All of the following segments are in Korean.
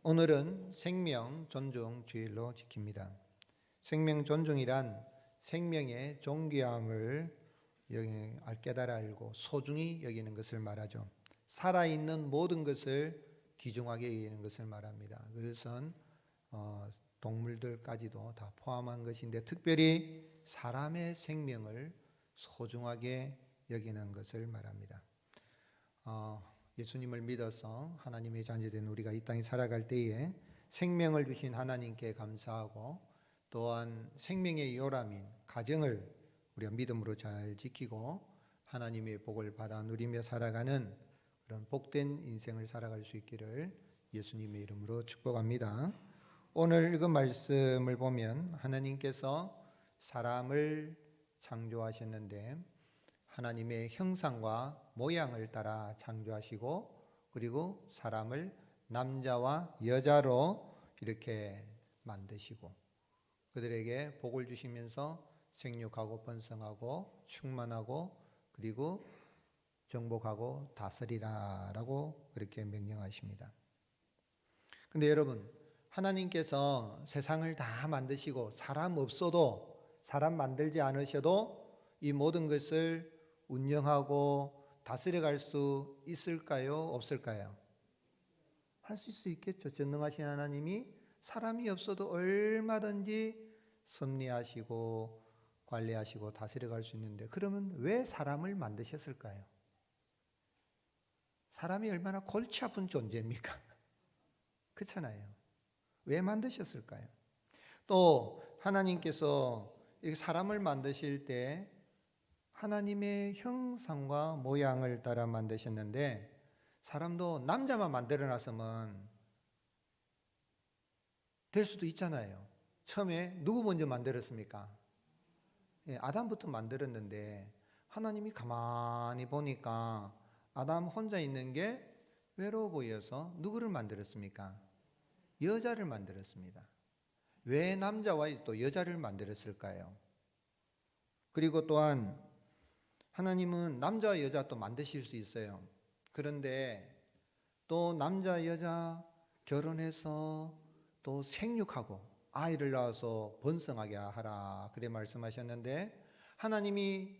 오늘은 생명 존중 주일로 지킵니다. 생명 존중이란 생명의 존귀함을 깨달아 알고 소중히 여기는 것을 말하죠. 살아있는 모든 것을 귀중하게 여기는 것을 말합니다. 그것은 동물들까지도 다 포함한 것인데 특별히 사람의 생명을 소중하게 여기는 것을 말합니다. 예수님을 믿어서 하나님의 자녀된 우리가 이 땅에 살아갈 때에 생명을 주신 하나님께 감사하고 또한 생명의 요람인 가정을 우리가 믿음으로 잘 지키고 하나님의 복을 받아 누리며 살아가는 그런 복된 인생을 살아갈 수 있기를 예수님의 이름으로 축복합니다. 오늘 읽은 말씀을 보면 하나님께서 사람을 창조하셨는데 하나님의 형상과 모양을 따라 창조하시고 그리고 사람을 남자와 여자로 이렇게 만드시고 그들에게 복을 주시면서 생육하고 번성하고 충만하고 그리고 정복하고 다스리라라고 그렇게 명령하십니다. 근데 여러분, 하나님께서 세상을 다 만드시고 사람 없어도 사람 만들지 않으셔도 이 모든 것을 운영하고 다스려갈 수 있을까요? 없을까요? 할 수 있겠죠. 전능하신 하나님이 사람이 없어도 얼마든지 섭리하시고 관리하시고 다스려갈 수 있는데 그러면 왜 사람을 만드셨을까요? 사람이 얼마나 골치 아픈 존재입니까? 그렇잖아요. 왜 만드셨을까요? 또 하나님께서 사람을 만드실 때 하나님의 형상과 모양을 따라 만드셨는데 사람도 남자만 만들어 놨으면 될 수도 있잖아요. 처음에 누구 먼저 만들었습니까? 아담부터 만들었는데 하나님이 가만히 보니까 아담 혼자 있는 게 외로워 보여서 누구를 만들었습니까? 여자를 만들었습니다. 왜 남자와 또 여자를 만들었을까요? 그리고 또한 하나님은 남자와 여자 또 만드실 수 있어요. 그런데 또 남자 여자 결혼해서 또 생육하고 아이를 낳아서 번성하게 하라 그래 말씀하셨는데 하나님이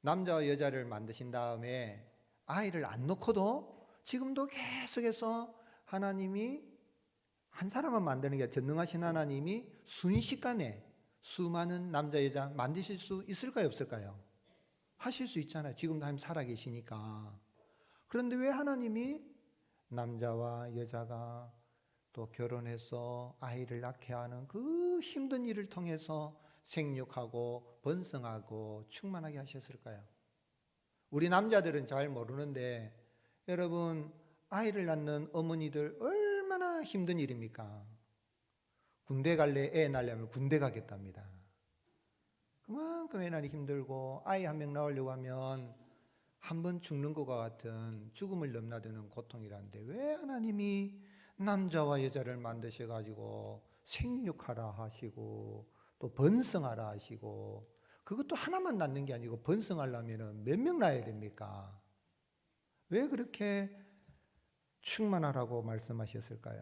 남자와 여자를 만드신 다음에 아이를 안 놓고도 지금도 계속해서 하나님이 한 사람만 만드는 게 전능하신 하나님이 순식간에 수많은 남자 여자 만드실 수 있을까요 없을까요? 하실 수 있잖아요. 지금도 하나님 살아계시니까. 그런데 왜 하나님이 남자와 여자가 또 결혼해서 아이를 낳게 하는 그 힘든 일을 통해서 생육하고 번성하고 충만하게 하셨을까요? 우리 남자들은 잘 모르는데 여러분 아이를 낳는 어머니들 얼마나 힘든 일입니까? 군대 갈래 애 낳으려면 군대 가겠답니다. 그만큼 애 낳기 힘들고 아이 한 명 낳으려고 하면 한 번 죽는 것과 같은 죽음을 넘나드는 고통이란데 왜 하나님이 남자와 여자를 만드셔가지고 생육하라 하시고 또 번성하라 하시고 그것도 하나만 낳는 게 아니고 번성하려면 몇 명 낳아야 됩니까? 왜 그렇게 충만하라고 말씀하셨을까요?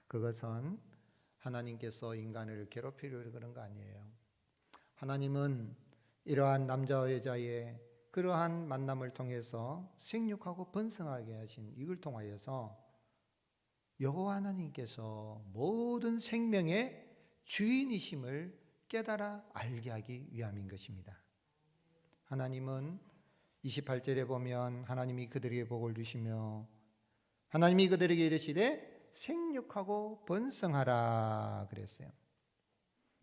그것은 하나님께서 인간을 괴롭히려고 그런 거 아니에요. 하나님은 이러한 남자와 여자의 그러한 만남을 통해서 생육하고 번성하게 하신 이걸 통하여서 여호와 하나님께서 모든 생명의 주인이심을 깨달아 알게 하기 위함인 것입니다. 하나님은 28절에 보면 하나님이 그들에게 복을 주시며 하나님이 그들에게 이르시되 생육하고 번성하라 그랬어요.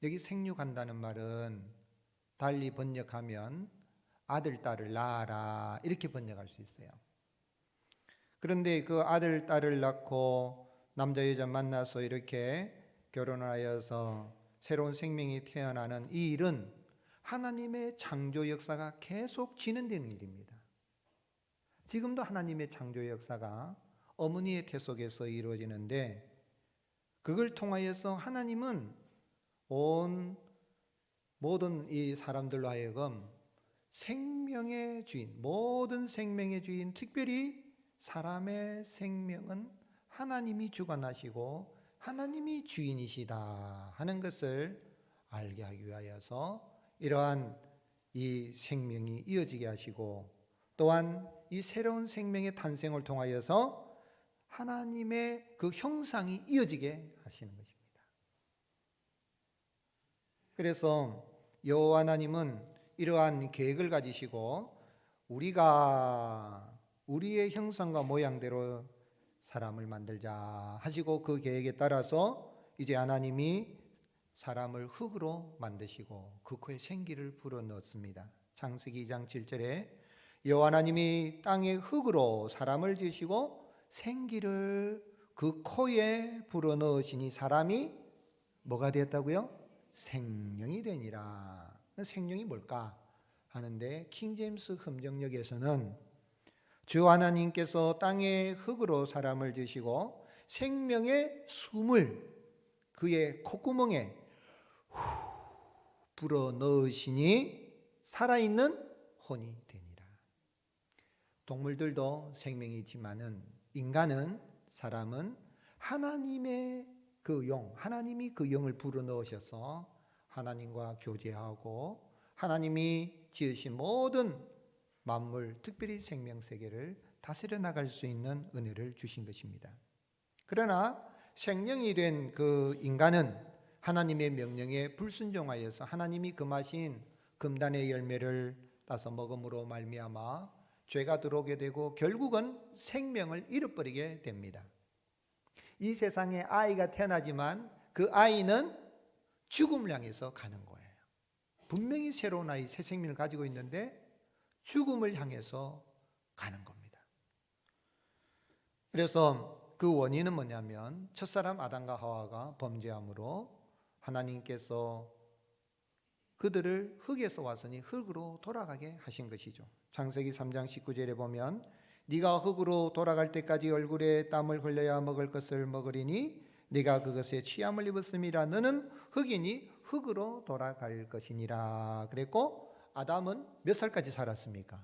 여기 생육한다는 말은 달리 번역하면 아들, 딸을 낳아라 이렇게 번역할 수 있어요. 그런데 그 아들, 딸을 낳고 남자, 여자 만나서 이렇게 결혼을 하여서 새로운 생명이 태어나는 이 일은 하나님의 창조 역사가 계속 진행되는 일입니다. 지금도 하나님의 창조 역사가 어머니의 태 속에서 이루어지는데 그걸 통하여서 하나님은 온 모든 이 사람들로 하여금 생명의 주인, 모든 생명의 주인, 특별히 사람의 생명은 하나님이 주관하시고 하나님이 주인이시다 하는 것을 알게 하기 위하여서 이러한 이 생명이 이어지게 하시고, 또한 이 새로운 생명의 탄생을 통하여서 하나님의 그 형상이 이어지게 하시는 것입니다. 그래서 여호와 하나님은 이러한 계획을 가지시고 우리가 우리의 형상과 모양대로 사람을 만들자 하시고, 그 계획에 따라서 이제 하나님이 사람을 흙으로 만드시고 그 코에 생기를 불어넣었습니다. 창세기 2장 7절에 여호와 하나님이 땅에 흙으로 사람을 지으시고 생기를 그 코에 불어넣으시니 사람이 뭐가 되었다고요? 생명이 되니라. 생명이 뭘까 하는데, 킹제임스 흠정역에서는 주 하나님께서 땅에 흙으로 사람을 지으시고 생명의 숨을 그의 콧구멍에 불어 넣으시니 살아있는 혼이 되니라. 동물들도 생명이 있지만은 인간은, 사람은 하나님의 그 영, 하나님이 그 영을 불어 넣으셔서 하나님과 교제하고 하나님이 지으신 모든 만물, 특별히 생명세계를 다스려 나갈 수 있는 은혜를 주신 것입니다. 그러나 생명이 된 그 인간은 하나님의 명령에 불순종하여서 하나님이 금하신 금단의 열매를 따서 먹음으로 말미암아 죄가 들어오게 되고 결국은 생명을 잃어버리게 됩니다. 이 세상에 아이가 태어나지만 그 아이는 죽음을 향해서 가는 거예요. 분명히 새로운 아이, 새 생명을 가지고 있는데 죽음을 향해서 가는 겁니다. 그래서 그 원인은 뭐냐면 첫사람 아담과 하와가 범죄함으로 하나님께서 그들을 흙에서 왔으니 흙으로 돌아가게 하신 것이죠. 창세기 3장 19절에 보면 네가 흙으로 돌아갈 때까지 얼굴에 땀을 흘려야 먹을 것을 먹으리니 네가 그것에 취함을 입었음이라. 너는 흙이니 흙으로 돌아갈 것이니라. 그랬고 아담은 몇 살까지 살았습니까?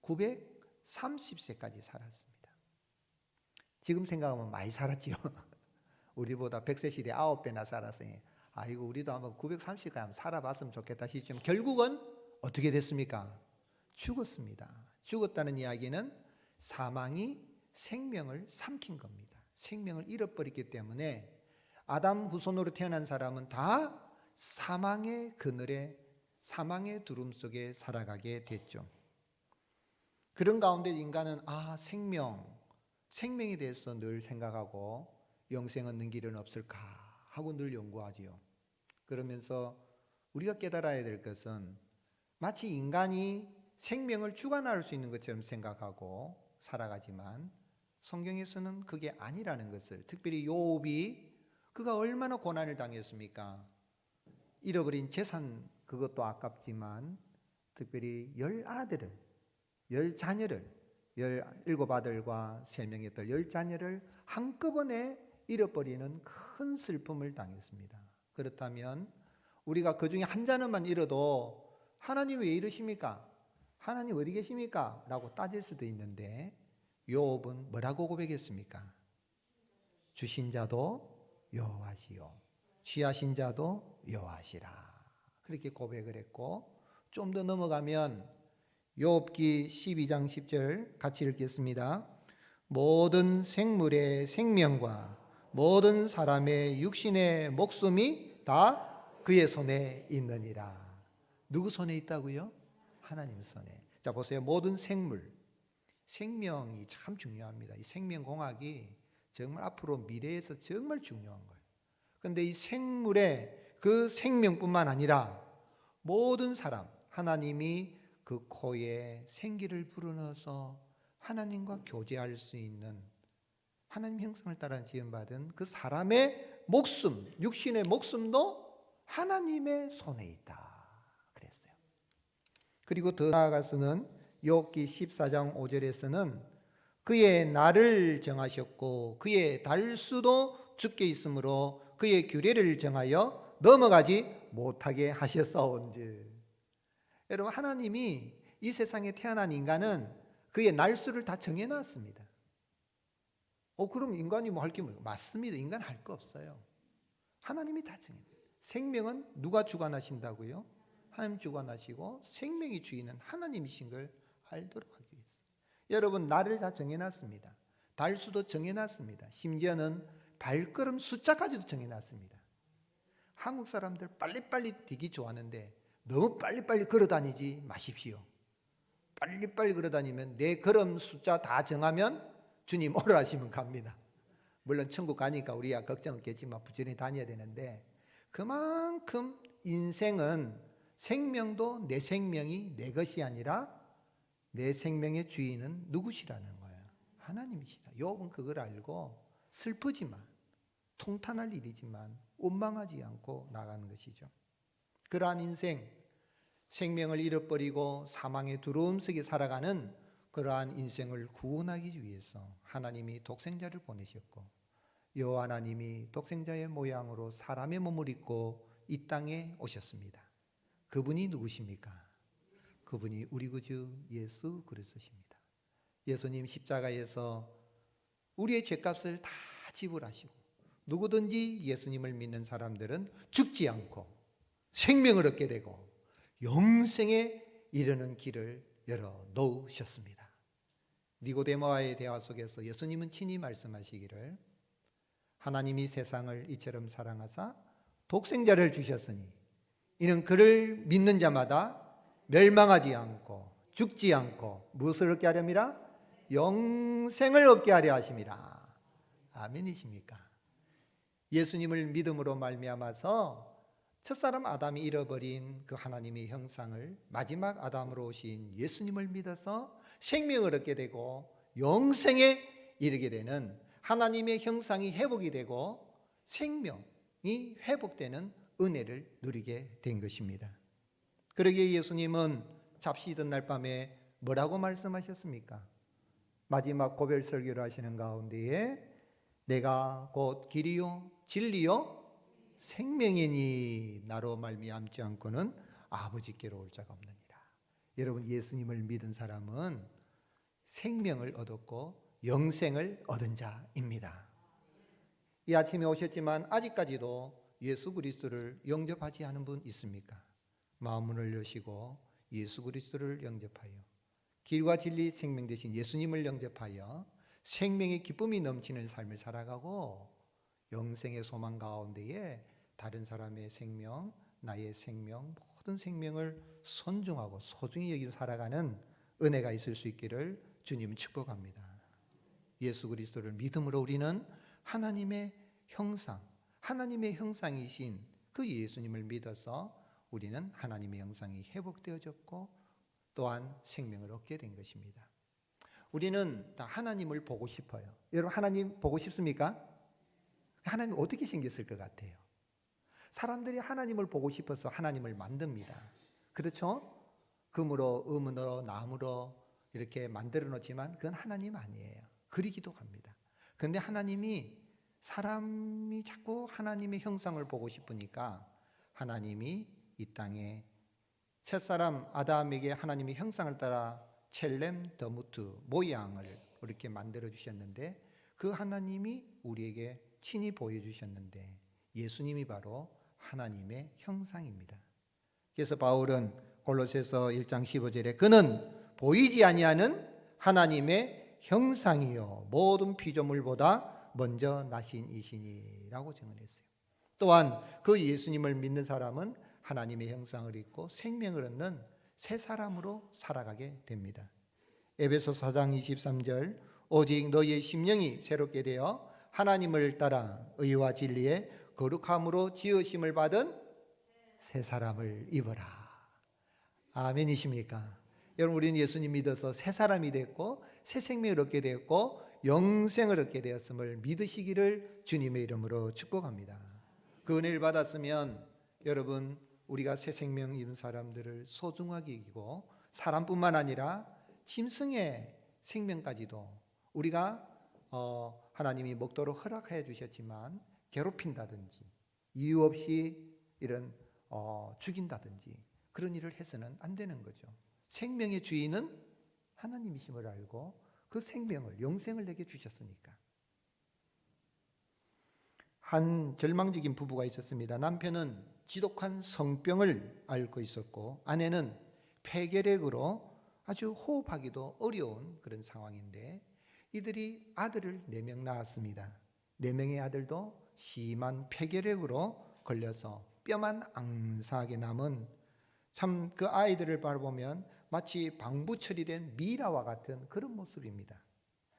930세까지 살았습니다. 지금 생각하면 많이 살았지요. 우리보다 100세 시대 9배나 살았으니 아이고 우리도 한번 930까지 한번 살아봤으면 좋겠다 싶지만 결국은 어떻게 됐습니까? 죽었습니다. 죽었다는 이야기는 사망이 생명을 삼킨 겁니다. 생명을 잃어버렸기 때문에 아담 후손으로 태어난 사람은 다 사망의 그늘에, 사망의 두름 속에 살아가게 됐죠. 그런 가운데 인간은 생명에 대해서 늘 생각하고 영생 얻는 길은 없을까 하고 늘 연구하지요. 그러면서 우리가 깨달아야 될 것은 마치 인간이 생명을 주관할 수 있는 것처럼 생각하고 살아가지만 성경에서는 그게 아니라는 것을, 특별히 욥이 그가 얼마나 고난을 당했습니까? 잃어버린 재산 그것도 아깝지만 특별히 10아들을, 10자녀를, 17아들과 3명의 딸 10자녀를 한꺼번에 잃어버리는 큰 슬픔을 당했습니다. 그렇다면 우리가 그 중에 한 자녀만 잃어도 하나님 왜 이러십니까? 하나님 어디 계십니까? 라고 따질 수도 있는데 욥은 뭐라고 고백했습니까? 주신 자도 여호와시요 취하신 자도 여호와시라. 그렇게 고백을 했고, 좀 더 넘어가면 욥기 12장 10절 같이 읽겠습니다. 모든 생물의 생명과 모든 사람의 육신의 목숨이 다 그의 손에 있느니라. 누구 손에 있다고요? 하나님 손에. 자 보세요. 모든 생물, 생명이 참 중요합니다. 이 생명공학이 정말 앞으로 미래에서 정말 중요한 거예요. 그런데 이 생물의 그 생명뿐만 아니라 모든 사람, 하나님이 그 코에 생기를 불어넣어서 하나님과 교제할 수 있는, 하나님 형상을 따라 지음받은 그 사람의 목숨, 육신의 목숨도 하나님의 손에 있다 그랬어요. 그리고 더 나아가서는 욥기 14장 5절에서는 그의 날을 정하셨고 그의 달수도 적게 있으므로 그의 규례를 정하여 넘어가지 못하게 하셨사온즉. 여러분, 하나님이 이 세상에 태어난 인간은 그의 날수를 다 정해놨습니다. 그럼 인간이 뭐 할 게 뭐예요? 맞습니다. 인간 할 거 없어요. 하나님이 다 정해요. 생명은 누가 주관하신다고요? 하나님 주관하시고 생명의 주인은 하나님이신 걸 알도록 하기 위해서. 여러분, 날을 다 정해놨습니다. 달수도 정해놨습니다. 심지어는 발걸음 숫자까지도 정해놨습니다. 한국 사람들 빨리빨리 뛰기 좋아하는데 너무 빨리빨리 걸어다니지 마십시오. 빨리빨리 걸어다니면 내 걸음 숫자 다 정하면 주님 오라 하시면 갑니다. 물론 천국 가니까 우리야 걱정 없겠지만 부지런히 다녀야 되는데, 그만큼 인생은 생명도 내 생명이 내 것이 아니라 내 생명의 주인은 누구시라는 거예요? 하나님이시다. 욥은 그걸 알고 슬프지만, 통탄할 일이지만 원망하지 않고 나가는 것이죠. 그러한 인생, 생명을 잃어버리고 사망의 두려움 속에 살아가는 그러한 인생을 구원하기 위해서 하나님이 독생자를 보내셨고, 여호와 하나님이 독생자의 모양으로 사람의 몸을 입고 이 땅에 오셨습니다. 그분이 누구십니까? 그분이 우리 구주 예수 그리스도십니다. 예수님 십자가에서 우리의 죄값을 다 지불하시고, 누구든지 예수님을 믿는 사람들은 죽지 않고 생명을 얻게 되고 영생에 이르는 길을 열어 놓으셨습니다. 니고데모와의 대화 속에서 예수님은 친히 말씀하시기를, 하나님이 세상을 이처럼 사랑하사 독생자를 주셨으니 이는 그를 믿는 자마다 멸망하지 않고 죽지 않고 무엇을 얻게 하렵니라? 영생을 얻게 하려 하심이라. 아멘이십니까? 예수님을 믿음으로 말미암아서 첫사람 아담이 잃어버린 그 하나님의 형상을 마지막 아담으로 오신 예수님을 믿어서 생명을 얻게 되고 영생에 이르게 되는, 하나님의 형상이 회복이 되고 생명이 회복되는 은혜를 누리게 된 것입니다. 그러기에 예수님은 잡시던 날 밤에 뭐라고 말씀하셨습니까? 마지막 고별 설교를 하시는 가운데에 내가 곧 길이요 진리요 생명이니 나로 말미암지 않고는 아버지께로 올 자가 없느니라. 여러분, 예수님을 믿은 사람은 생명을 얻었고 영생을 얻은 자입니다. 이 아침에 오셨지만 아직까지도 예수 그리스도를 영접하지 않은 분 있습니까? 마음을 여시고 예수 그리스도를 영접하여 길과 진리 생명 되신 예수님을 영접하여 생명의 기쁨이 넘치는 삶을 살아가고 영생의 소망 가운데에 다른 사람의 생명, 나의 생명, 모든 생명을 존중하고 소중히 여기고 살아가는 은혜가 있을 수 있기를 주님 축복합니다. 예수 그리스도를 믿음으로 우리는 하나님의 형상, 하나님의 형상이신 그 예수님을 믿어서 우리는 하나님의 형상이 회복되어졌고 또한 생명을 얻게 된 것입니다. 우리는 다 하나님을 보고 싶어요. 여러분, 하나님 보고 싶습니까? 하나님 어떻게 생겼을 것 같아요? 사람들이 하나님을 보고 싶어서 하나님을 만듭니다. 그렇죠? 금으로, 은으로, 나무로 이렇게 만들어 놓지만 그건 하나님 아니에요. 그리기도 합니다. 그런데 하나님이, 사람이 자꾸 하나님의 형상을 보고 싶으니까 하나님이 이 땅에 첫사람 아담에게 하나님의 형상을 따라 첼렘 더무트 모양을 이렇게 만들어 주셨는데, 그 하나님이 우리에게 친히 보여주셨는데 예수님이 바로 하나님의 형상입니다. 그래서 바울은 골로새서 1장 15절에 그는 보이지 아니하는 하나님의 형상이요 모든 피조물보다 먼저 나신 이시니라고 증언했어요. 또한 그 예수님을 믿는 사람은 하나님의 형상을 입고 생명을 얻는 새 사람으로 살아가게 됩니다. 에베소서 4장 23절 오직 너희의 심령이 새롭게 되어 하나님을 따라 의와 진리의 거룩함으로 지으심을 받은 새 사람을 입어라. 아멘이십니까? 여러분, 우리는 예수님 믿어서 새 사람이 됐고 새 생명을 얻게 되었고 영생을 얻게 되었음을 믿으시기를 주님의 이름으로 축복합니다. 그 은혜를 받았으면 여러분, 우리가 새 생명 입은 사람들을 소중하게 여기고 사람뿐만 아니라 짐승의 생명까지도 우리가 하나님이 먹도록 허락해 주셨지만 괴롭힌다든지 이유 없이 이런 죽인다든지 그런 일을 해서는 안 되는 거죠. 생명의 주인은 하나님이심을 알고 그 생명을, 영생을 내게 주셨으니까 한 절망적인 부부가 있었습니다. 남편은 지독한 성병을 앓고 있었고 아내는 폐결핵으로 아주 호흡하기도 어려운 그런 상황인데 이들이 아들을 4명 낳았습니다. 4명의 아들도 심한 폐결핵으로 걸려서 뼈만 앙상하게 남은 참 그 아이들을 바라보면 마치 방부 처리된 미라와 같은 그런 모습입니다.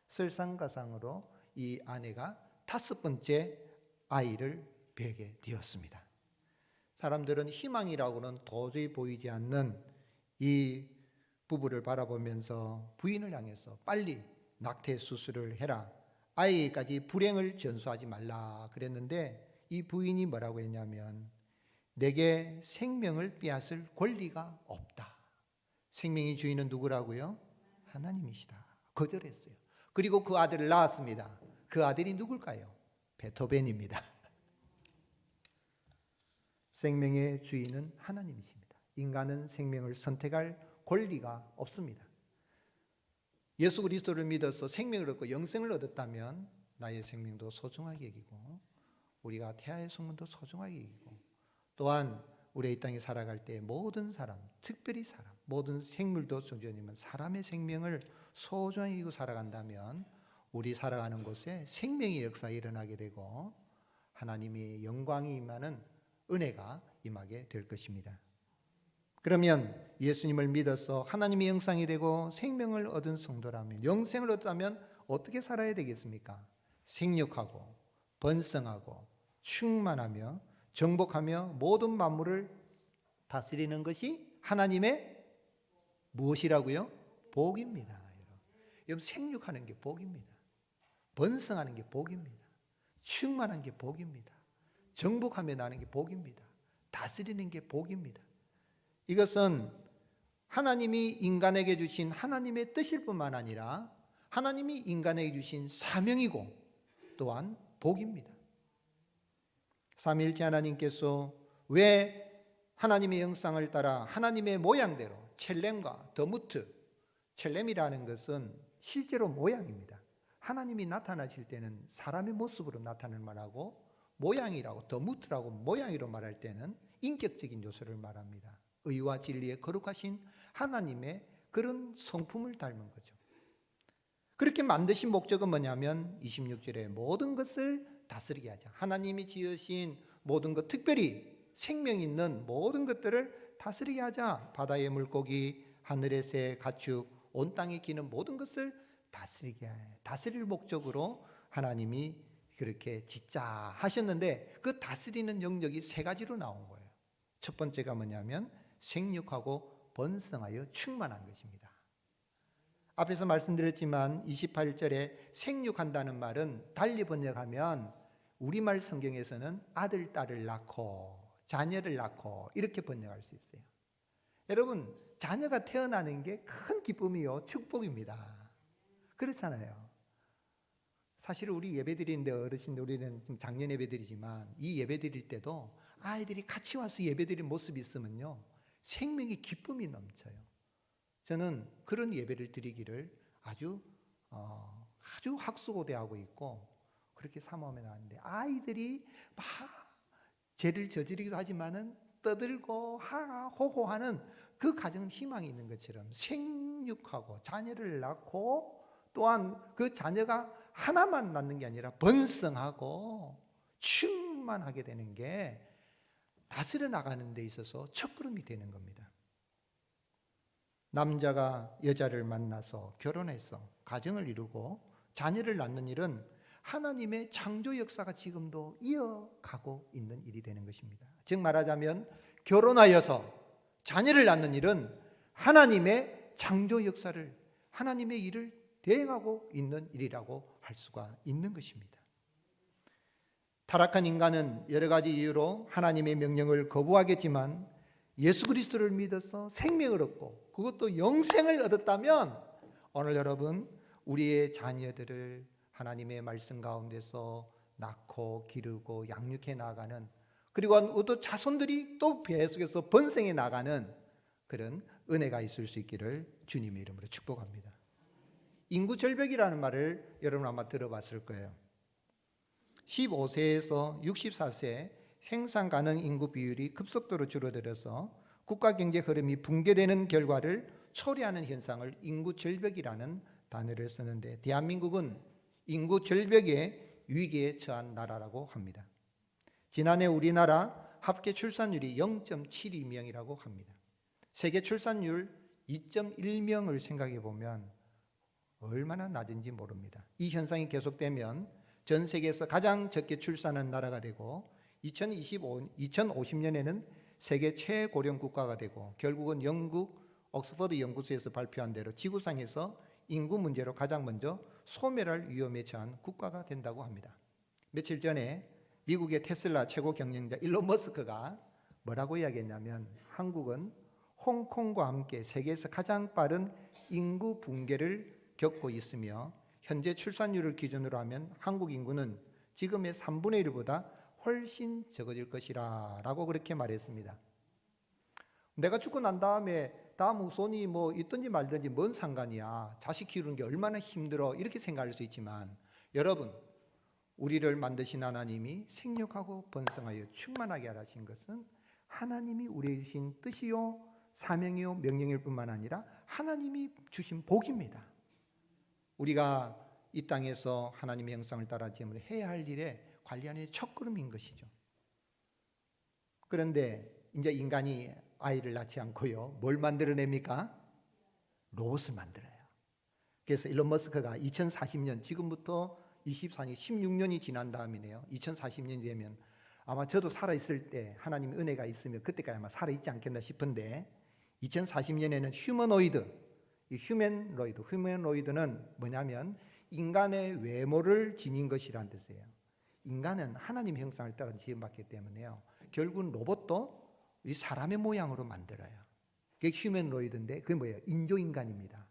설상가상으로 이 아내가 5번째 아이를 베게 되었습니다. 사람들은 희망이라고는 도저히 보이지 않는 이 부부를 바라보면서 부인을 향해서 빨리 낙태 수술을 해라, 아이까지 불행을 전수하지 말라 그랬는데 이 부인이 뭐라고 했냐면 내게 생명을 빼앗을 권리가 없다. 생명의 주인은 누구라고요? 하나님이시다. 거절했어요. 그리고 그 아들을 낳았습니다. 그 아들이 누굴까요? 베토벤입니다. 생명의 주인은 하나님이십니다. 인간은 생명을 선택할 권리가 없습니다. 예수 그리스도를 믿어서 생명을 얻고 영생을 얻었다면 나의 생명도 소중하게 여기고 우리가 태아의 성문도 소중하게 여기고 또한 우리 이 땅에 살아갈 때 모든 사람, 특별히 사람, 모든 생물도 존재하지만 사람의 생명을 소중하게 여기고 살아간다면 우리 살아가는 곳에 생명의 역사가 일어나게 되고 하나님의 영광이 임하는 은혜가 임하게 될 것입니다. 그러면 예수님을 믿어서 하나님의 형상이 되고 생명을 얻은 성도라면, 영생을 얻다면 어떻게 살아야 되겠습니까? 생육하고 번성하고 충만하며 정복하며 모든 만물을 다스리는 것이 하나님의 무엇이라고요? 복입니다. 여러분 생육하는 게 복입니다. 번성하는 게 복입니다. 충만한 게 복입니다. 정복하며 나는 게 복입니다. 다스리는 게 복입니다. 이것은 하나님이 인간에게 주신 하나님의 뜻일 뿐만 아니라 하나님이 인간에게 주신 사명이고 또한 복입니다. 삼위일체 하나님께서 왜 하나님의 형상을 따라 하나님의 모양대로 첼렘과 더무트, 첼렘이라는 것은 실제로 모양입니다. 하나님이 나타나실 때는 사람의 모습으로 나타날 만하고 모양이라고 더무트라고 모양으로 말할 때는 인격적인 요소를 말합니다. 의와 진리에 거룩하신 하나님의 그런 성품을 닮은 거죠. 그렇게 만드신 목적은 뭐냐면 26절에 모든 것을 다스리게 하자. 하나님이 지으신 모든 것, 특별히 생명 있는 모든 것들을 다스리게 하자. 바다의 물고기, 하늘의 새, 가축, 온 땅에 기는 모든 것을 다스리게 해. 다스릴 목적으로 하나님이 그렇게 짓자 하셨는데 그 다스리는 영역이 3가지로 나온 거예요. 첫 번째가 뭐냐면 생육하고 번성하여 충만한 것입니다. 앞에서 말씀드렸지만 28절에 생육한다는 말은 달리 번역하면 우리말 성경에서는 아들, 딸을 낳고 자녀를 낳고 이렇게 번역할 수 있어요. 여러분 자녀가 태어나는 게 큰 기쁨이요 축복입니다. 그렇잖아요. 사실 우리 예배드리는데 어르신들 우리는 지금 작년 예배드리지만 이 예배드릴 때도 아이들이 같이 와서 예배드리는 모습이 있으면요 생명의 기쁨이 넘쳐요. 저는 그런 예배를 드리기를 아주 학수고대하고 있고 그렇게 사모하며 나왔는데 아이들이 막 죄를 저지르기도 하지만은 떠들고 호호하는 그 가정은 희망이 있는 것처럼 생육하고 자녀를 낳고 또한 그 자녀가 하나만 낳는 게 아니라 번성하고 충만하게 되는 게 다스려 나가는 데 있어서 첫걸음이 되는 겁니다. 남자가 여자를 만나서 결혼해서 가정을 이루고 자녀를 낳는 일은 하나님의 창조 역사가 지금도 이어가고 있는 일이 되는 것입니다. 즉 말하자면 결혼하여서 자녀를 낳는 일은 하나님의 창조 역사를 하나님의 일을 대행하고 있는 일이라고 할 수가 있는 것입니다. 타락한 인간은 여러 가지 이유로 하나님의 명령을 거부하겠지만 예수 그리스도를 믿어서 생명을 얻고 그것도 영생을 얻었다면 오늘 여러분 우리의 자녀들을 하나님의 말씀 가운데서 낳고 기르고 양육해 나가는 그리고 또 자손들이 또 계속해서 번성해 나가는 그런 은혜가 있을 수 있기를 주님의 이름으로 축복합니다. 인구 절벽이라는 말을 여러분 아마 들어봤을 거예요. 15세에서 64세 생산 가능 인구 비율이 급속도로 줄어들어서 국가 경제 흐름이 붕괴되는 결과를 초래하는 현상을 인구 절벽이라는 단어를 쓰는데, 대한민국은 인구 절벽의 위기에 처한 나라라고 합니다. 지난해 우리나라 합계 출산율이 0.72명이라고 합니다. 세계 출산율 2.1명을 생각해 보면 얼마나 낮은지 모릅니다. 이 현상이 계속되면 전 세계에서 가장 적게 출산한 나라가 되고 2050년에는 세계 최고령 국가가 되고, 결국은 영국 옥스퍼드 연구소에서 발표한 대로 지구상에서 인구 문제로 가장 먼저 소멸할 위험에 처한 국가가 된다고 합니다. 며칠 전에 미국의 테슬라 최고 경영자 일론 머스크가 뭐라고 이야기했냐면, 한국은 홍콩과 함께 세계에서 가장 빠른 인구 붕괴를 겪고 있으며 현재 출산율을 기준으로 하면 한국 인구는 지금의 3분의 1보다 훨씬 적어질 것이라 라고 그렇게 말했습니다. 내가 죽고 난 다음에 다음 후손이 뭐 있든지 말든지 뭔 상관이야, 자식 키우는 게 얼마나 힘들어, 이렇게 생각할 수 있지만, 여러분, 우리를 만드신 하나님이 생육하고 번성하여 충만하게 하신 것은 하나님이 우리에게 주신 뜻이요 사명이요 명령일 뿐만 아니라 하나님이 주신 복입니다. 우리가 이 땅에서 하나님의 형상을 따라 지음을 해야 할 일에 관련의 첫걸음인 것이죠. 그런데 이제 인간이 아이를 낳지 않고요, 뭘 만들어냅니까? 로봇을 만들어요. 그래서 일론 머스크가 2040년, 지금부터 24년, 16년이 지난 다음이네요. 2040년이 되면 아마 저도 살아있을 때 하나님의 은혜가 있으면 그때까지 아마 살아있지 않겠나 싶은데, 2040년에는 휴머노이드는 뭐냐면 인간의 외모를 지닌 것이란 뜻이에요. 인간은 하나님 형상을 따라 지음받기 때문에요, 결국은 로봇도 이 사람의 모양으로 만들어요. 그게 휴머노이드인데, 그게 뭐예요? 인조인간입니다.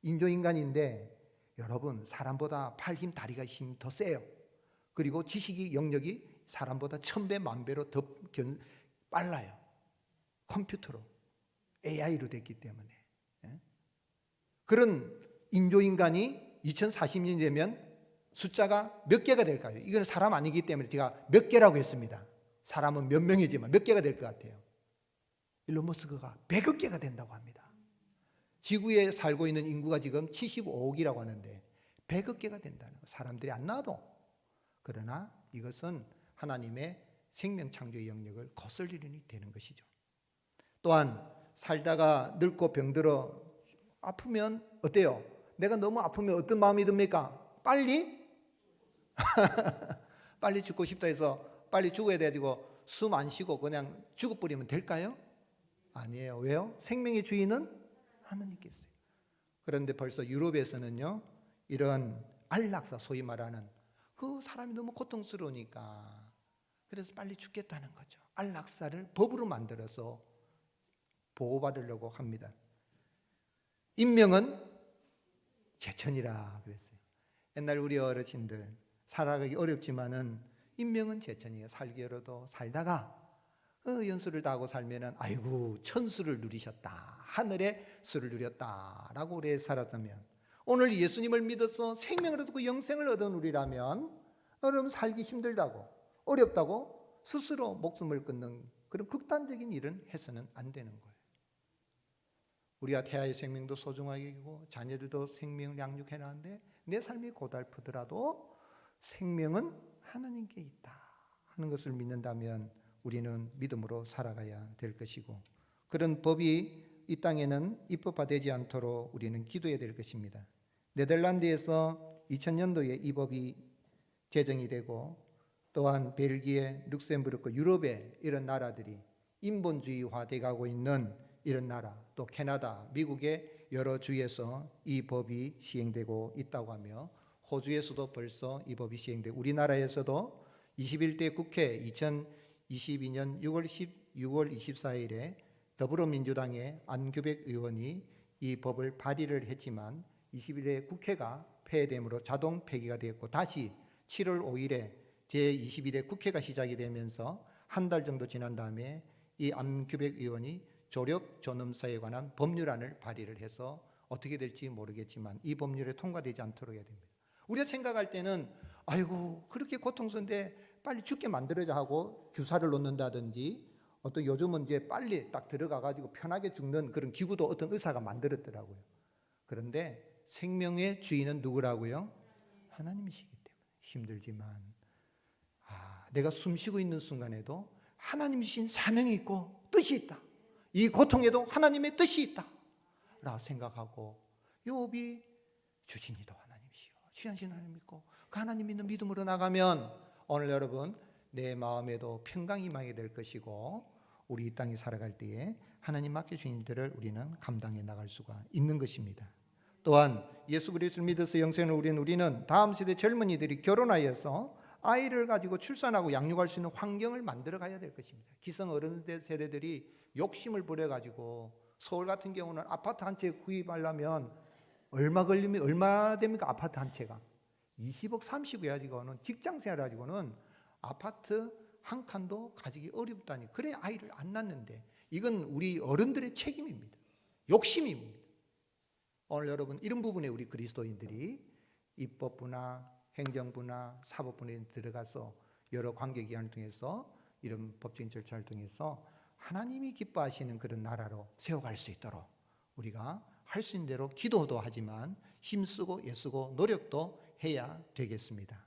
인조인간인데 여러분, 사람보다 팔 힘, 다리가 힘이 더 세요. 그리고 지식이, 영역이 사람보다 1000배, 10,000배로 더 빨라요. 컴퓨터로, AI로 됐기 때문에. 그런 인조인간이 2040년이 되면 숫자가 몇 개가 될까요? 이건 사람 아니기 때문에 제가 몇 개라고 했습니다. 사람은 몇 명이지만 몇 개가 될 것 같아요? 일론 머스크가 100억 개가 된다고 합니다. 지구에 살고 있는 인구가 지금 75억이라고 하는데 100억 개가 된다는 거, 사람들이 안 나와도. 그러나 이것은 하나님의 생명 창조의 영역을 거슬리는 일이 되는 것이죠. 또한 살다가 늙고 병들어 아프면 어때요? 내가 너무 아프면 어떤 마음이 듭니까? 빨리 죽고 싶다 해서 빨리 죽어야 돼가지고 숨 안 쉬고 그냥 죽어버리면 될까요? 아니에요. 왜요? 생명의 주인은 하나님께서요. 그런데 벌써 유럽에서는요, 이런 안락사, 소위 말하는 그 사람이 너무 고통스러우니까 그래서 빨리 죽겠다는 거죠. 안락사를 법으로 만들어서 보호받으려고 합니다. 인명은 제천이라 그랬어요. 옛날 우리 어르신들 살아가기 어렵지만은 인명은 제천이에요. 살기 어려도 살다가 연수를 다하고 살면은 아이고 천수를 누리셨다, 하늘의 수를 누렸다라고 오래 살았다면, 오늘 예수님을 믿어서 생명을 얻고 영생을 얻은 우리라면 여러분, 살기 힘들다고 어렵다고 스스로 목숨을 끊는 그런 극단적인 일은 해서는 안 되는 거예요. 우리가 태아의 생명도 소중하게 여기고 자녀들도 생명을 양육해나는데 내 삶이 고달프더라도 생명은 하나님께 있다 하는 것을 믿는다면 우리는 믿음으로 살아가야 될 것이고, 그런 법이 이 땅에는 입법화되지 않도록 우리는 기도해야 될 것입니다. 네덜란드에서 2000년도에 이 법이 제정이 되고, 또한 벨기에, 룩셈부르크, 유럽의 이런 나라들이 인본주의화돼 가고 있는 이런 나라, 또 캐나다, 미국의 여러 주에서 이 법이 시행되고 있다고 하며, 호주에서도 벌써 이 법이 시행되고, 우리나라에서도 21대 국회 2022년 6월 24일에 더불어민주당의 안규백 의원이 이 법을 발의를 했지만 21대 국회가 폐회됨으로 자동 폐기가 되었고, 다시 7월 5일에 제21대 국회가 시작이 되면서 한 달 정도 지난 다음에 이 안규백 의원이 조력 존엄사에 관한 법률안을 발의를 해서 어떻게 될지 모르겠지만 이 법률에 통과되지 않도록 해야 됩니다. 우리가 생각할 때는 아이고 그렇게 고통스러운데 빨리 죽게 만들어자 하고 주사를 놓는다든지, 어떤 요즘은 이제 빨리 딱 들어가 가지고 편하게 죽는 그런 기구도 어떤 의사가 만들었더라고요. 그런데 생명의 주인은 누구라고요? 하나님이시기 때문에 힘들지만, 내가 숨 쉬고 있는 순간에도 하나님 주신 사명이 있고 뜻이 있다, 이 고통에도 하나님의 뜻이 있다 라고 생각하고, 욥이 주신이도 하나님이시요 취하신 하나님 믿고 그 하나님 믿는 믿음으로 나가면 오늘 여러분 내 마음에도 평강이 임하게 될 것이고, 우리 이 땅에 살아갈 때에 하나님 맡겨주신 일들을 우리는 감당해 나갈 수가 있는 것입니다. 또한 예수 그리스도를 믿어서 영생을 우리는 다음 세대 젊은이들이 결혼하여서 아이를 가지고 출산하고 양육할 수 있는 환경을 만들어 가야 될 것입니다. 기성 어른 세대들이 욕심을 부려 가지고 서울 같은 경우는 아파트 한 채 구입하려면 얼마 됩니까? 아파트 한 채가 20억 30억 가지고는 직장 생활 가지고는 아파트 한 칸도 가지기 어렵다니, 그래 아이를 안 낳는데, 이건 우리 어른들의 책임입니다. 욕심입니다. 오늘 여러분 이런 부분에 우리 그리스도인들이 입법부나 행정부나 사법부에 들어가서 여러 관계기관을 통해서 이런 법적인 절차를 통해서 하나님이 기뻐하시는 그런 나라로 세워갈 수 있도록 우리가 할 수 있는 대로 기도도 하지만 힘쓰고 애쓰고 노력도 해야 되겠습니다.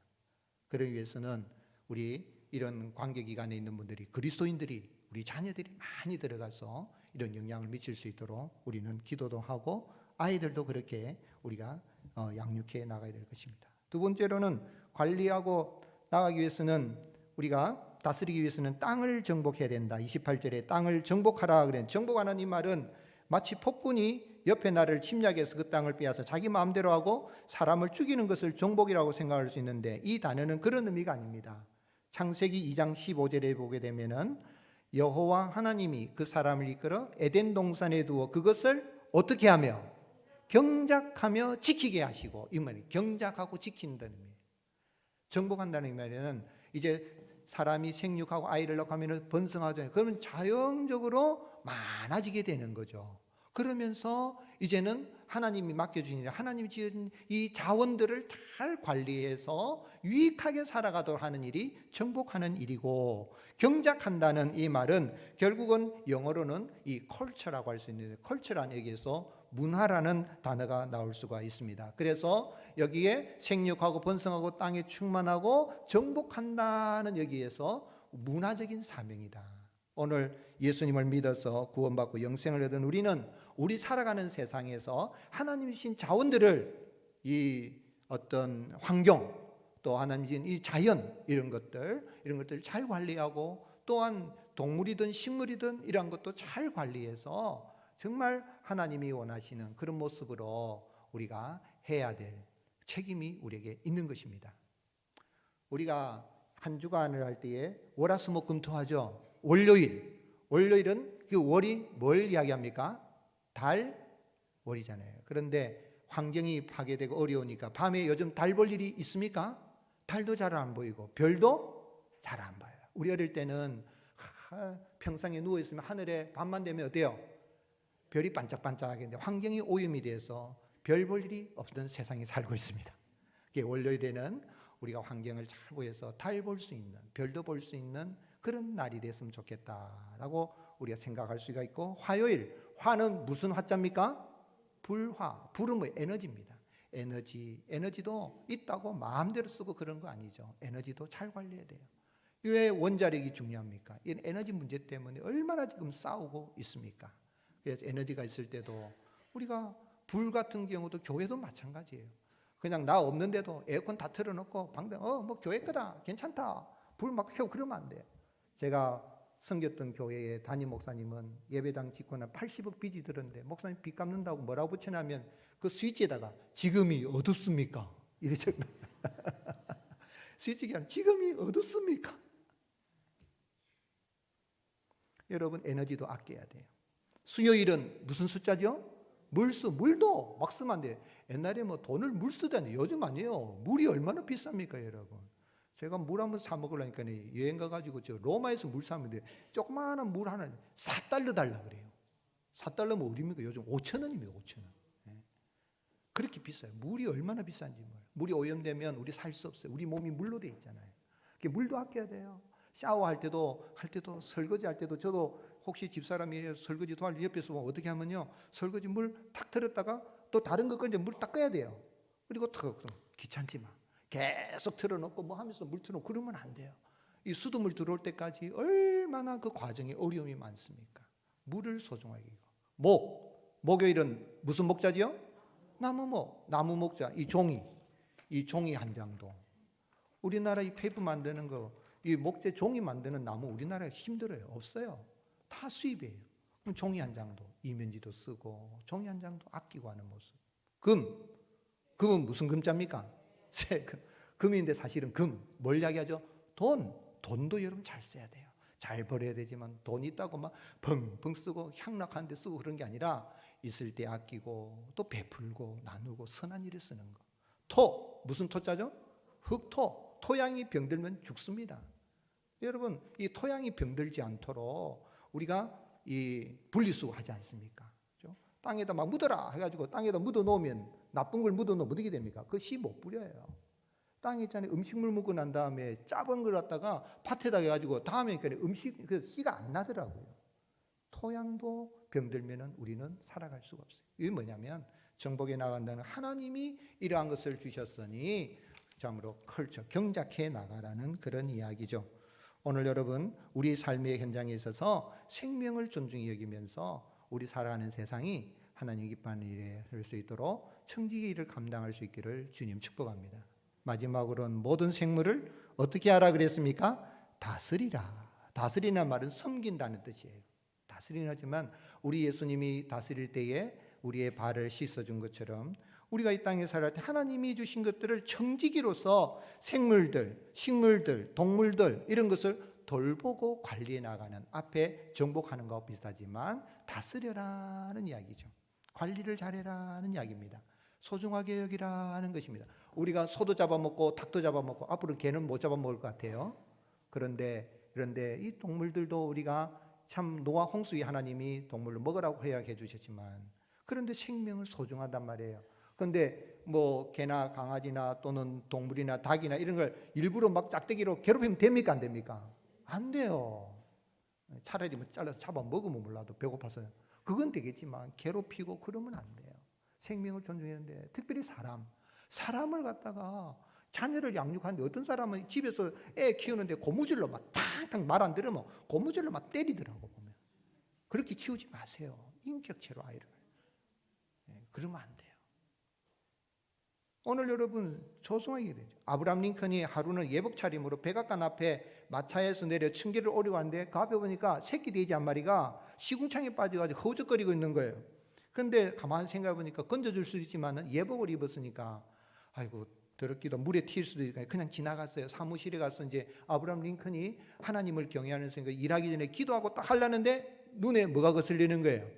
그러기 위해서는 우리 이런 관계기관에 있는 분들이, 그리스도인들이, 우리 자녀들이 많이 들어가서 이런 영향을 미칠 수 있도록 우리는 기도도 하고 아이들도 그렇게 우리가 양육해 나가야 될 것입니다. 두 번째로는 관리하고 나가기 위해서는, 우리가 다스리기 위해서는 땅을 정복해야 된다. 28절에 땅을 정복하라 그랬는데, 정복하는 이 말은 마치 폭군이 옆에 나라를 침략해서 그 땅을 빼앗아 자기 마음대로 하고 사람을 죽이는 것을 정복이라고 생각할 수 있는데, 이 단어는 그런 의미가 아닙니다. 창세기 2장 15절에 보게 되면은 여호와 하나님이 그 사람을 이끌어 에덴 동산에 두어 그것을 어떻게 하며 경작하며 지키게 하시고, 이 말이 경작하고 지킨다는 의미예요. 정복한다는 말에는 이제 사람이 생육하고 아이를 낳고 하면 번성하죠. 그러면 자연적으로 많아지게 되는 거죠. 그러면서 이제는 하나님이 맡겨주신, 하나님이 지은 이 자원들을 잘 관리해서 유익하게 살아가도록 하는 일이 정복하는 일이고, 경작한다는 이 말은 결국은 영어로는 이 컬처라고 할 수 있는데, 컬처라는 얘기에서 문화라는 단어가 나올 수가 있습니다. 그래서 여기에 생육하고 번성하고 땅에 충만하고 정복한다는 여기에서 문화적인 사명이다. 오늘 예수님을 믿어서 구원받고 영생을 얻은 우리는 우리 살아가는 세상에서 하나님이 주신 자원들을, 이 어떤 환경, 또 하나님 주신 이 자연, 이런 것들 잘 관리하고, 또한 동물이든 식물이든 이런 것도 잘 관리해서 정말 하나님이 원하시는 그런 모습으로 우리가 해야 될 책임이 우리에게 있는 것입니다. 우리가 한 주간을 할 때에 월화수목금토하죠. 월요일은 그 월이 뭘 이야기합니까? 달월이잖아요. 그런데 환경이 파괴되고 어려우니까 밤에 요즘 달 볼 일이 있습니까? 달도 잘 안 보이고 별도 잘 안 보여요. 우리 어릴 때는 평상에 누워 있으면 하늘에 밤만 되면 어때요? 별이 반짝반짝하겠는데, 환경이 오염이 돼서 별 볼 일이 없던 세상에 살고 있습니다. 월요일에는 우리가 환경을 잘 보여서 달 볼 수 있는, 별도 볼 수 있는 그런 날이 됐으면 좋겠다라고 우리가 생각할 수가 있고, 화요일, 화는 무슨 화자입니까? 불화. 불은 뭐 에너지입니다. 에너지도 있다고 마음대로 쓰고 그런 거 아니죠. 에너지도 잘 관리해야 돼요. 왜 원자력이 중요합니까? 이 에너지 문제 때문에 얼마나 지금 싸우고 있습니까? 그래서 에너지가 있을 때도, 우리가 불 같은 경우도 교회도 마찬가지예요. 그냥 나 없는데도 에어컨 다 틀어놓고 방대, 뭐 교회 거다, 괜찮다, 불 막 켜고 그러면 안 돼요. 제가 섬겼던 교회의 담임 목사님은 예배당 짓고 나 80억 빚이 들었는데, 목사님 빚 갚는다고 뭐라고 붙여냐면 그 스위치에다가 지금이 어둡습니까? 이랬잖아요. 스위치가 지금이 어둡습니까? 여러분 에너지도 아껴야 돼요. 수요일은 무슨 숫자죠? 물도 막 쓰면 안 돼. 옛날에 뭐 돈을 물 쓰다니, 요즘 아니에요. 물이 얼마나 비쌉니까, 여러분? 제가 물 한번 사 먹으려니까 여행 가가지고 저 로마에서 물 사면 조그마한 물 하나 4달러 달라 그래요. 4달러면 어디입니까? 요즘 5,000원입니다. 5,000원. 그렇게 비싸요. 물이 얼마나 비싼지 몰라요. 물이 오염되면 우리 살 수 없어요. 우리 몸이 물로 돼 있잖아요. 물도 아껴야 돼요. 샤워할 때도 설거지 할 때도 저도 혹시 집사람이 설거지 도와줄 옆에서 보면 어떻게 하면요, 설거지 물 탁 틀었다가 또 다른 거 건데 물 닦아야 돼요. 그리고 귀찮지만 계속 틀어놓고 뭐 하면서 물 틀어놓고 그러면 안 돼요. 이 수돗물 들어올 때까지 얼마나 그 과정에 어려움이 많습니까? 물을 소중하게. 목요일은 무슨 목자지요? 나무 목자. 이 종이 한 장도. 우리나라 이 페이퍼 만드는 거, 이 목재 종이 만드는 나무 우리나라에 힘들어요. 없어요. 다 수입이에요. 그럼 종이 한 장도, 이면지도 쓰고 종이 한 장도 아끼고 하는 모습. 금은 무슨 금자입니까? 세금. 금인데 사실은 뭘 이야기하죠? 돈도 여러분 잘 써야 돼요. 잘 벌어야 되지만 돈 있다고 막 펑펑 쓰고 향락하는 데 쓰고 그런 게 아니라 있을 때 아끼고 또 베풀고 나누고 선한 일에 쓰는 거. 무슨 토자죠? 흙토. 토양이 병들면 죽습니다. 여러분, 이 토양이 병들지 않도록 우리가 이 분리수거 하지 않습니까? 그렇죠? 땅에다 막 묻어라 해가지고 땅에다 묻어 놓으면, 나쁜 걸 묻어 놓으면 어떻게 됩니까? 그 씨 못 뿌려요. 땅에 있잖아요. 음식물 묻고 난 다음에 짜본 걸 갖다가 밭에다 해가지고 다음에 그 씨가 안 나더라고요. 토양도 병들면은 우리는 살아갈 수가 없어요. 이게 뭐냐면 정복에 나간다는 하나님이 이러한 것을 주셨으니 참으로 경작해 나가라는 그런 이야기죠. 오늘 여러분, 우리 삶의 현장에 있어서 생명을 존중히 여기면서 우리 살아가는 세상이 하나님 기뻐하는 일에 할 수 있도록 청지기의 일을 감당할 수 있기를 주님 축복합니다. 마지막으로는 모든 생물을 어떻게 하라 그랬습니까? 다스리라. 다스리는 말은 섬긴다는 뜻이에요. 다스리는 하지만 우리 예수님이 다스릴 때에 우리의 발을 씻어준 것처럼 우리가 이 땅에 살아갈 때 하나님이 주신 것들을 청지기로서 생물들, 식물들, 동물들 이런 것을 돌보고 관리해 나가는, 앞에 정복하는 것과 비슷하지만 다스려라는 이야기죠. 관리를 잘해라는 이야기입니다. 소중하게 여기라는 것입니다. 우리가 소도 잡아먹고 닭도 잡아먹고 앞으로 개는 못 잡아먹을 것 같아요. 그런데 이 동물들도 우리가 참 노아 홍수의 하나님이 동물을 먹으라고 허락해 주셨지만 그런데 생명을 소중하단 말이에요. 그런데 뭐 개나 강아지나 또는 동물이나 닭이나 이런 걸 일부러 막 짝대기로 괴롭히면 됩니까? 안 됩니까? 안 돼요. 차라리 뭐 잘라서 잡아먹으면 몰라도 배고파서 그건 되겠지만 괴롭히고 그러면 안 돼요. 생명을 존중해야 되는데 특별히 사람을 갖다가 자녀를 양육하는데 어떤 사람은 집에서 애 키우는데 고무줄로 막 탕탕 말 안 들으면 고무줄로 막 때리더라고 보면. 그렇게 키우지 마세요. 인격체로 아이를. 그러면 안 돼요. 오늘 여러분 소중하게 되죠. 아브라함 링컨이 하루는 예복 차림으로 백악관 앞에 마차에서 내려 층계를 오려고 하는데 그 앞에 보니까 새끼 돼지 한 마리가 시궁창에 빠져가지고 허우적거리고 있는 거예요. 근데 가만히 생각해 보니까 건져줄 수도 있지만 예복을 입었으니까 아이고 더럽기도 물에 튈 수도 있으니까 그냥 지나갔어요. 사무실에 가서 이제 아브라함 링컨이 하나님을 경외하는 생각 일하기 전에 기도하고 딱 하려는데 눈에 뭐가 거슬리는 거예요.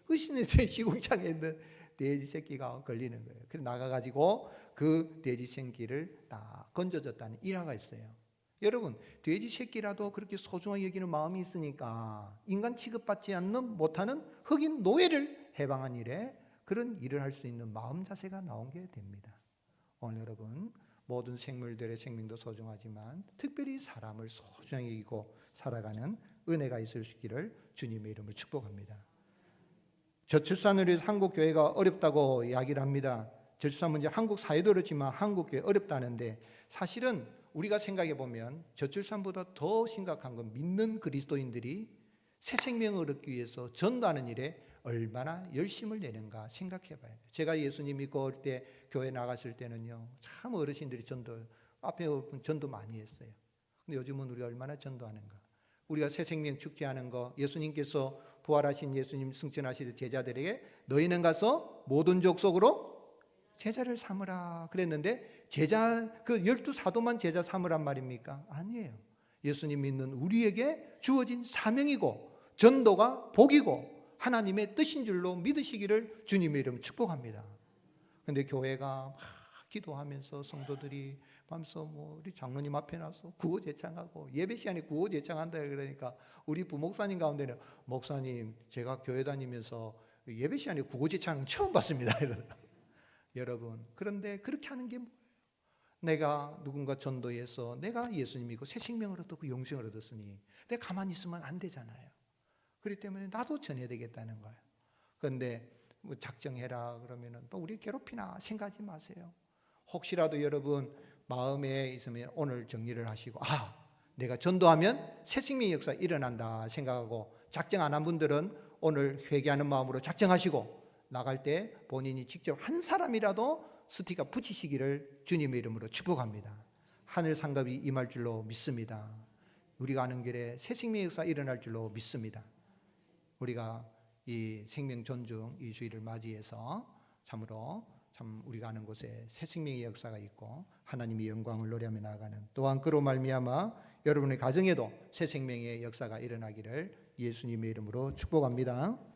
그 시궁창에 있는 돼지 새끼가 걸리는 거예요. 그래서 나가가지고 그 돼지 새끼를 딱 건져줬다는 일화가 있어요. 여러분, 돼지 새끼라도 그렇게 소중하게 여기는 마음이 있으니까 인간 취급받지 않는 못하는 흑인 노예를 해방한 일에 그런 일을 할 수 있는 마음 자세가 나온 게 됩니다. 오늘 여러분, 모든 생물들의 생명도 소중하지만 특별히 사람을 소중하게 여기고 살아가는 은혜가 있을 수 있기를 주님의 이름으로 축복합니다. 저출산으로 해서 한국 교회가 어렵다고 이야기를 합니다. 저출산 문제 한국 사회도 그렇지만 한국 교회 어렵다는데 사실은 우리가 생각해 보면 저출산보다 더 심각한 건 믿는 그리스도인들이 새 생명을 얻기 위해서 전도하는 일에 얼마나 열심을 내는가 생각해 봐야 돼요. 제가 예수님 믿고 올 때 교회 나갔을 때는요, 참 어르신들이 앞에 전도 많이 했어요. 근데 요즘은 우리가 얼마나 전도하는가. 우리가 새 생명 축제하는 거, 예수님께서 부활하신 예수님 승천하실 제자들에게 너희는 가서 모든 족속으로 제자를 삼으라 그랬는데 제자 그 12사도만 제자 삼으란 말입니까? 아니에요. 예수님 믿는 우리에게 주어진 사명이고 전도가 복이고 하나님의 뜻인 줄로 믿으시기를 주님의 이름 축복합니다. 그런데 교회가 막 기도하면서 성도들이 밤새 우리 장로님 앞에 나서 구호 제창하고 예배 시간에 구호 제창한다 그러니까 우리 부목사님 가운데는 목사님 제가 교회 다니면서 예배 시간에 구호 제창 처음 봤습니다. 여러분, 그런데 그렇게 하는 게 뭐예요? 내가 누군가 전도해서 내가 예수님이고 새 생명을 얻고 영생을 얻었으니 내가 가만히 있으면 안 되잖아요. 그렇기 때문에 나도 전해야 되겠다는 거예요. 그런데 뭐 작정해라 그러면은 또 우리 괴롭히나 생각하지 마세요. 혹시라도 여러분 마음에 있으면 오늘 정리를 하시고 내가 전도하면 새 생명의 역사 일어난다 생각하고 작정 안 한 분들은 오늘 회개하는 마음으로 작정하시고 나갈 때 본인이 직접 한 사람이라도 스티커 붙이시기를 주님의 이름으로 축복합니다. 하늘 상급이 임할 줄로 믿습니다. 우리가 아는 길에 새 생명의 역사 일어날 줄로 믿습니다. 우리가 이 생명 존중 이 주일을 맞이해서 참으로 참 우리가 아는 곳에 새 생명의 역사가 있고 하나님의 영광을 노래하며 나아가는, 또한 그로 말미암아 여러분의 가정에도 새 생명의 역사가 일어나기를 예수님의 이름으로 축복합니다.